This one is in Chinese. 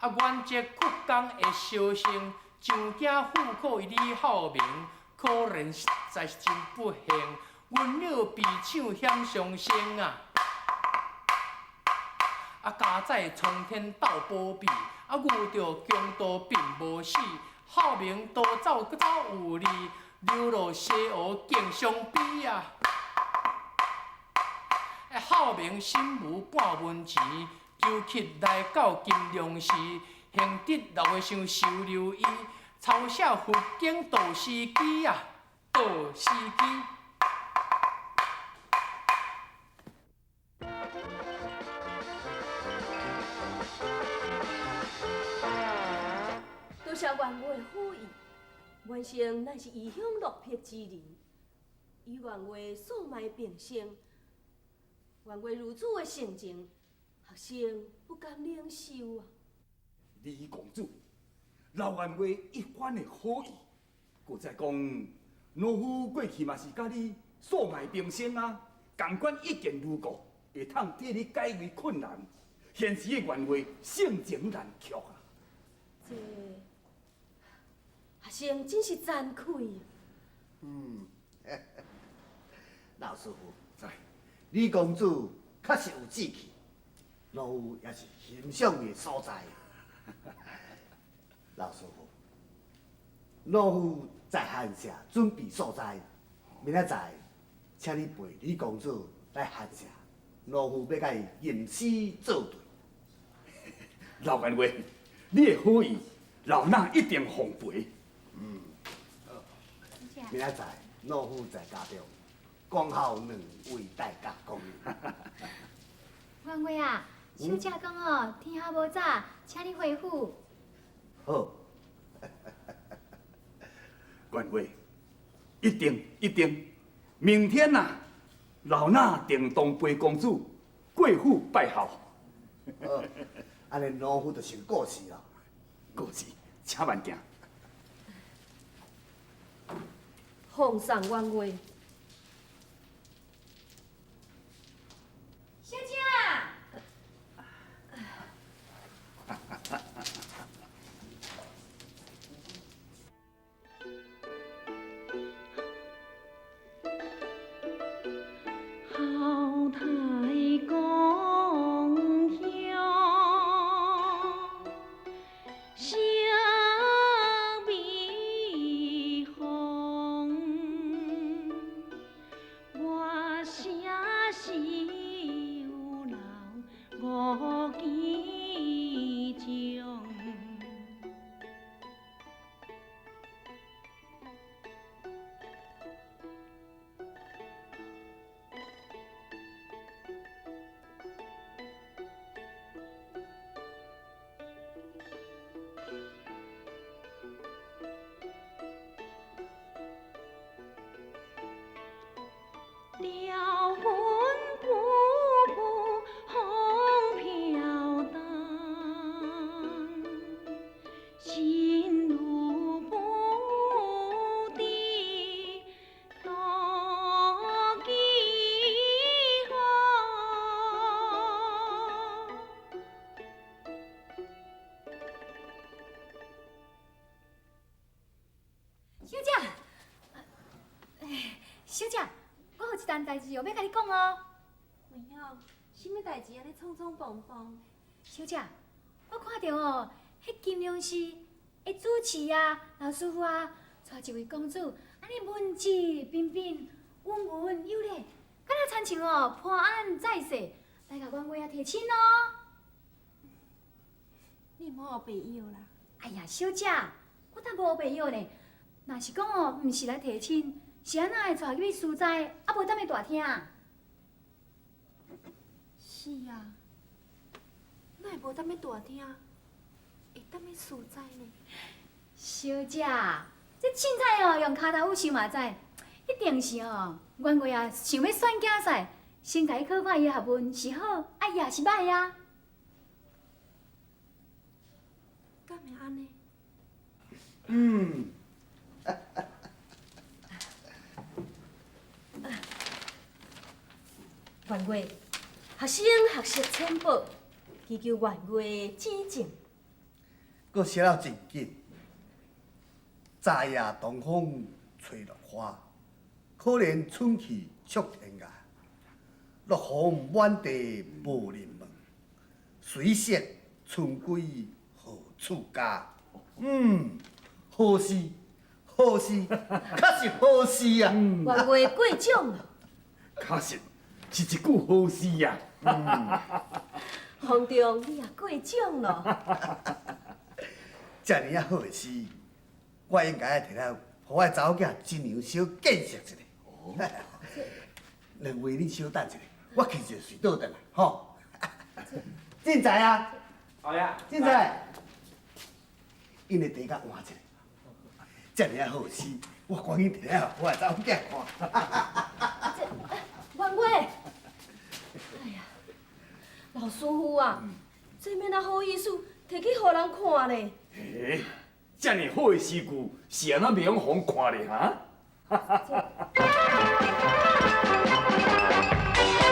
啊，原籍曲江的小生，上京赴考李浩明，可怜实在是真不幸，阮了被抢险上身啊！啊，家在苍天斗保庇，啊，遇着强盗并无死，浩明逃走搁走有理，流落西湖竞相比啊！浩明心无半文钱，求乞来到金龙寺，幸得6月上收留伊，抄写佛经道司机啊，道司机。多谢元华好意，原先乃是异乡落魄之人，与元华素昧平生。元华如此的盛情，学生不敢领受啊！李公主，老元华一番的好意，搁再讲，老夫过去嘛是甲你素昧平生啊，同款一见如故，会通替你解围困难。现时的元华性情难却啊！这学生真是惭愧啊！老师傅，在李公主确实有志气，老夫也是欣赏伊的所在。老师傅，老夫在寒舍准备所在，明仔载请你陪李公主来寒舍，老夫要甲伊吟诗作对。老元华，你的好意，老衲一定奉陪。明仔载老夫在家中，讲好两位大家讲。元华啊，小姐讲哦，天还无早，请你回府。好。元华，一定，明天啊，老衲定当陪公主过府拜候。好，安尼老夫就先过去了。过去，请慢行。奉上元华。小姐，后台公乡，小美红，我写诗有留我记中。了魂瀑布红飘荡，心如不敌多饥小姐，小姐，我有一件代志要甲你讲哦。妹仔，什么代志安尼匆匆忙忙？小姐，我看到哦，迄金龙寺的主持啊、老师傅啊，带一位公主，安尼文质彬彬、温文有礼，敢若亲像哦破案在世，来甲阮话啊提亲哦。你莫学朋友啦。哎呀，小姐，我才无朋友呢。若是讲哦，毋是来提亲，是安那会带入去私宅，啊无踮咧大厅。是啊，哪会无踮咧大厅，会踮咧私宅呢？小姐，这凊彩哦用骹头有想嘛知，一定是哦，阮话啊想要选囝婿，先甲伊考看伊的学问是好，啊伊也是歹啊。敢会安尼？元华，学生学识浅薄，祈求元华指正。佫写了真紧。昨夜东风吹落花，可怜春去触天涯。落红满地无人问，水色春归何处家？好诗，好诗，确实好诗啊！员外过奖了。确实是一句好诗呀。皇中，你也过奖了。遮尔啊好的诗，我应该摕来，互我的查某囝真娘小见识一下。两位你稍等一下，我去一个水倒转来，吼。进财啊！好呀。进财，因的茶甲换一下。遮尔啊好的诗，我赶紧摕来互我的查某囝看。员外，哎呀，老师傅啊，这免啊好意思摕去互人看咧。嘿，遮尔好的诗句，是安怎袂用互看咧哈？